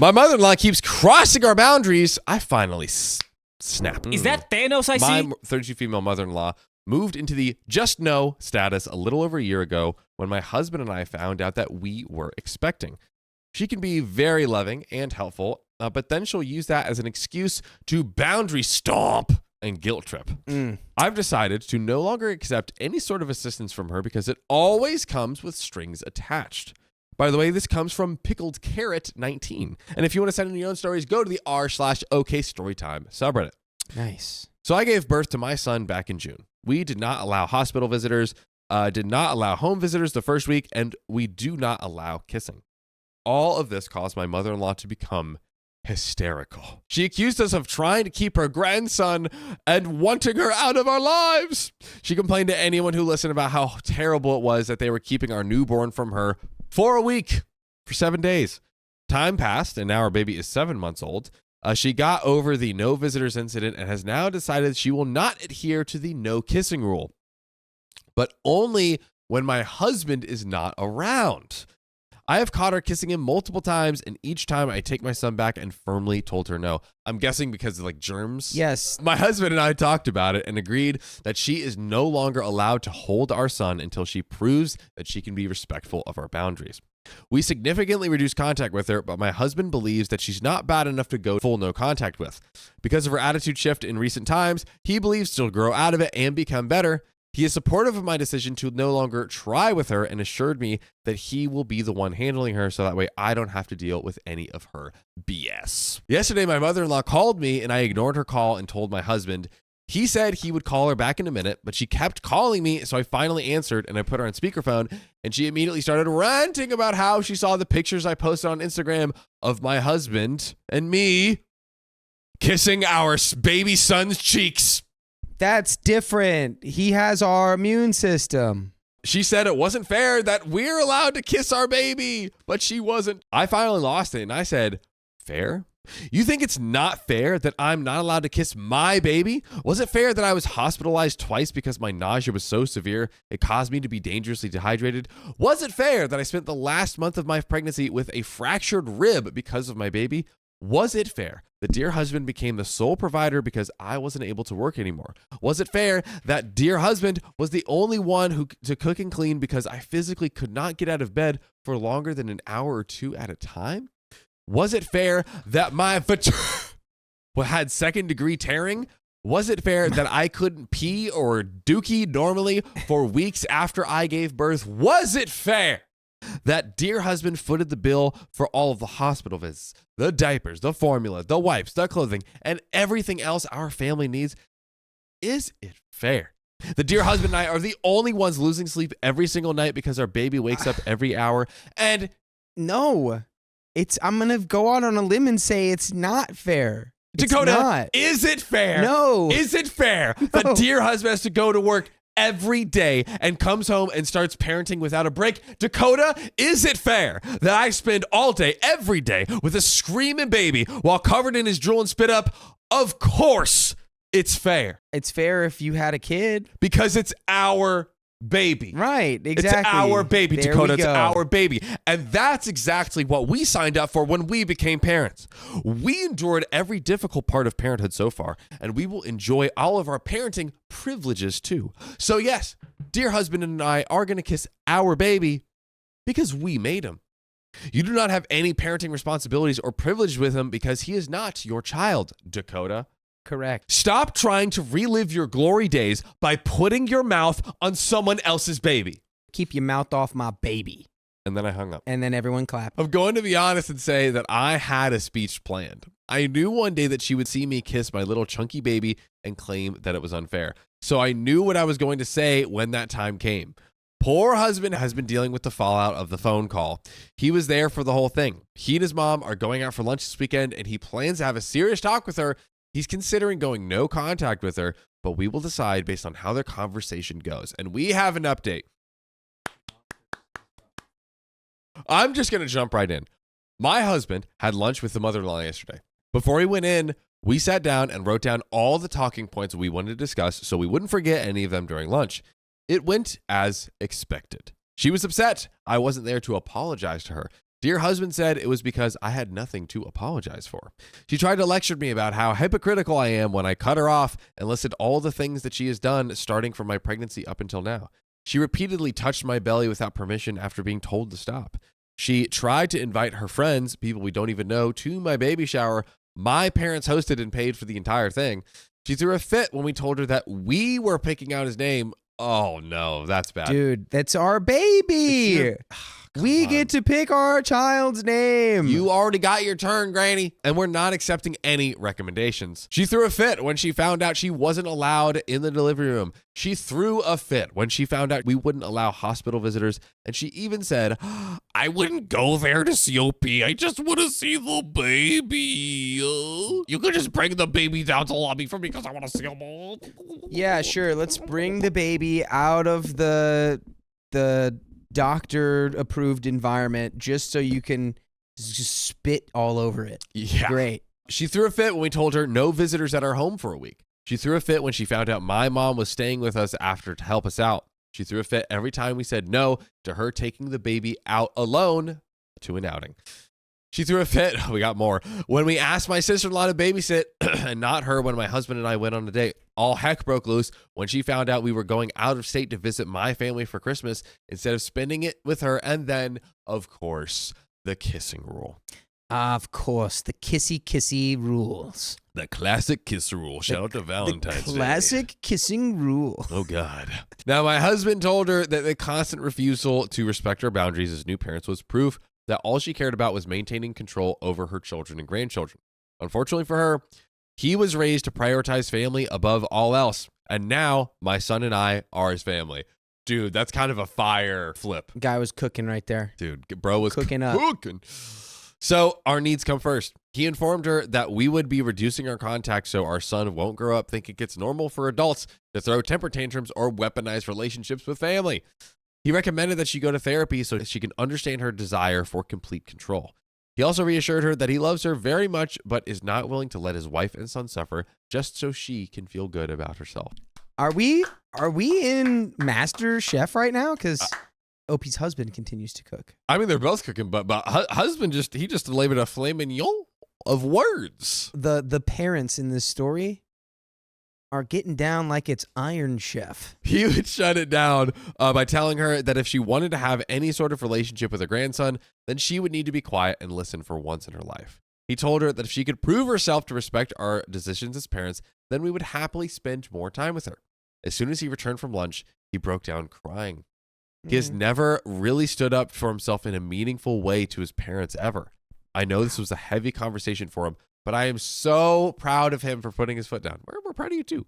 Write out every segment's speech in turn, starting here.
My mother-in-law keeps crossing our boundaries. I finally snap. Is that Thanos I see? My 32 female mother-in-law moved into the just no status a little over a year ago when my husband and I found out that we were expecting. She can be very loving and helpful, but then she'll use that as an excuse to boundary stomp and guilt trip. I've decided to no longer accept any sort of assistance from her because it always comes with strings attached. By the way, this comes from Pickled Carrot 19. And if you want to send in your own stories, go to the r/OK Storytime subreddit. Nice. So I gave birth to my son back in June. We did not allow hospital visitors, did not allow home visitors the first week, and we do not allow kissing. All of this caused my mother-in-law to become hysterical. She accused us of trying to keep her grandson and wanting her out of our lives. She complained to anyone who listened about how terrible it was that they were keeping our newborn from her for a week, for 7 days. Time passed, and now our baby is 7 months old. She got over the no visitors incident and has now decided she will not adhere to the no kissing rule, but only when my husband is not around. I have caught her kissing him multiple times, and each time I take my son back and firmly told her no. I'm guessing because of like germs. Yes. My husband and I talked about it and agreed that she is no longer allowed to hold our son until she proves that she can be respectful of our boundaries. We significantly reduced contact with her, but my husband believes that she's not bad enough to go full no contact with. Because of her attitude shift in recent times, he believes she'll grow out of it and become better. He is supportive of my decision to no longer try with her and assured me that he will be the one handling her so that way I don't have to deal with any of her BS. Yesterday, my mother-in-law called me and I ignored her call and told my husband. He said he would call her back in a minute, but she kept calling me, so I finally answered and I put her on speakerphone, and she immediately started ranting about how she saw the pictures I posted on Instagram of my husband and me kissing our baby son's cheeks. That's different. He has our immune system. She said it wasn't fair that we're allowed to kiss our baby, but she wasn't. I finally lost it, and I said, fair? You think it's not fair that I'm not allowed to kiss my baby? Was it fair that I was hospitalized twice because my nausea was so severe it caused me to be dangerously dehydrated? Was it fair that I spent the last month of my pregnancy with a fractured rib because of my baby? Was it fair that dear husband became the sole provider because I wasn't able to work anymore? Was it fair that dear husband was the only one to cook and clean because I physically could not get out of bed for longer than an hour or two at a time? Was it fair that my had second-degree tearing? Was it fair that I couldn't pee or dookie normally for weeks after I gave birth? Was it fair that dear husband footed the bill for all of the hospital visits, the diapers, the formula, the wipes, the clothing, and everything else our family needs? Is it fair? The dear husband and I are the only ones losing sleep every single night because our baby wakes up every hour. And no, I'm going to go out on a limb and say it's not fair. Dakota, is it fair? No. Is it fair that dear husband has to go to work every day and comes home and starts parenting without a break? Dakota, is it fair that I spend all day, every day, with a screaming baby while covered in his drool and spit up? Of course it's fair. It's fair if you had a kid. Because it's our baby. Right, exactly. It's our baby, There Dakota. we It's go. our baby. And that's exactly what we signed up for when we became parents. We endured every difficult part of parenthood so far, and we will enjoy all of our parenting privileges too. So yes, dear husband and I are going to kiss our baby because we made him. You do not have any parenting responsibilities or privilege with him because he is not your child, Dakota. Correct. Stop trying to relive your glory days by putting your mouth on someone else's baby. Keep your mouth off my baby. And then I hung up. And then everyone clapped. I'm going to be honest and say that I had a speech planned. I knew one day that she would see me kiss my little chunky baby and claim that it was unfair. So I knew what I was going to say when that time came. Poor husband has been dealing with the fallout of the phone call. He was there for the whole thing. He and his mom are going out for lunch this weekend, and he plans to have a serious talk with her. He's considering going no contact with her, but we will decide based on how their conversation goes. And we have an update. I'm just going to jump right in. My husband had lunch with the mother-in-law yesterday. Before he went in, we sat down and wrote down all the talking points we wanted to discuss so we wouldn't forget any of them during lunch. It went as expected. She was upset I wasn't there to apologize to her. Dear husband said it was because I had nothing to apologize for. She tried to lecture me about how hypocritical I am when I cut her off and listed all the things that she has done starting from my pregnancy up until now. She repeatedly touched my belly without permission after being told to stop. She tried to invite her friends, people we don't even know, to my baby shower. My parents hosted and paid for the entire thing. She threw a fit when we told her that we were picking out his name. Oh, no, that's bad. Dude, that's our baby. We get to pick our child's name. You already got your turn, Granny, and we're not accepting any recommendations. She threw a fit when she found out she wasn't allowed in the delivery room. She threw a fit when she found out we wouldn't allow hospital visitors, and she even said, I wouldn't go there to see OP. I just want to see the baby. You could just bring the baby down to the lobby for me because I want to see him all. Yeah, sure. Let's bring the baby out of the doctor-approved environment just so you can just spit all over it. Yeah. Great. She threw a fit when we told her no visitors at our home for a week. She threw a fit when she found out my mom was staying with us after to help us out. She threw a fit every time we said no to her taking the baby out alone to an outing. She threw a fit, we got more, when we asked my sister-in-law to babysit and not her when my husband and I went on a date. All heck broke loose when she found out we were going out of state to visit my family for Christmas instead of spending it with her. And then, of course, the kissing rule. Of course, the kissy rules. The classic kiss rule. Shout out to Valentine's Day. The classic kissing rule. Oh, God. Now, my husband told her that the constant refusal to respect her boundaries as new parents was proof that all she cared about was maintaining control over her children and grandchildren. Unfortunately for her, he was raised to prioritize family above all else. And now my son and I are his family. Dude, that's kind of a fire flip. Guy was cooking right there. Dude, bro was cooking up. So our needs come first. He informed her that we would be reducing our contact so our son won't grow up thinking it's normal for adults to throw temper tantrums or weaponize relationships with family. He recommended that she go to therapy so she can understand her desire for complete control. He also reassured her that he loves her very much, but is not willing to let his wife and son suffer just so she can feel good about herself. Are we in Master Chef right now? Because Opie's husband continues to cook. I mean, they're both cooking, but husband just delivered a filet mignon of words. The parents in this story are getting down like it's Iron Chef. He would shut it down by telling her that if she wanted to have any sort of relationship with her grandson, then she would need to be quiet and listen for once in her life. He told her that if she could prove herself to respect our decisions as parents, then we would happily spend more time with her. As soon as he returned from lunch, he broke down crying. He has never really stood up for himself in a meaningful way to his parents ever. I know this was a heavy conversation for him, but I am so proud of him for putting his foot down. We're proud of you too.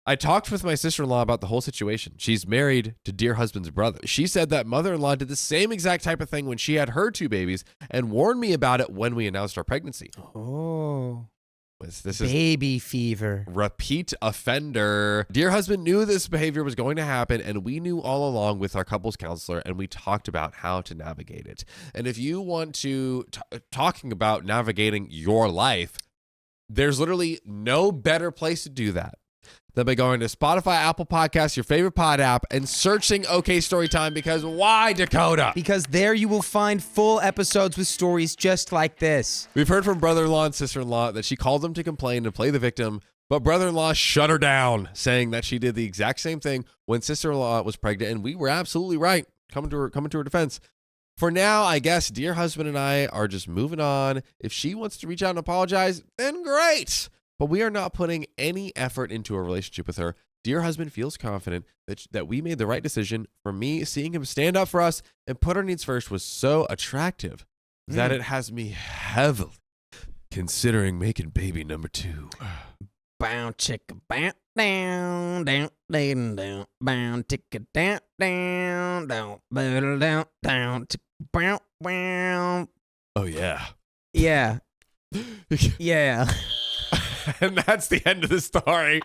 I talked with my sister-in-law about the whole situation. She's married to dear husband's brother. She said that mother-in-law did the same exact type of thing when she had her two babies and warned me about it when we announced our pregnancy. Oh. This is baby fever. Repeat offender. Dear husband knew this behavior was going to happen, and we knew all along with our couples counselor, and we talked about how to navigate it. And if you want to talking about navigating your life, there's literally no better place to do that than by going to Spotify, Apple Podcasts, your favorite pod app, and searching OK Storytime, because why, Dakota? Because there you will find full episodes with stories just like this. We've heard from brother-in-law and sister-in-law that she called them to complain and play the victim, but brother-in-law shut her down, saying that she did the exact same thing when sister-in-law was pregnant, and we were absolutely right, coming to her defense. For now, I guess dear husband and I are just moving on. If she wants to reach out and apologize, then great. But we are not putting any effort into a relationship with her. Dear husband feels confident that we made the right decision. For me, seeing him stand up for us and put our needs first was so attractive that it has me heavily considering making baby number 2. Bow chicka bow down down down down bow chicka down down down down down down bow wow. Oh yeah. Yeah. Yeah. And that's the end of the story.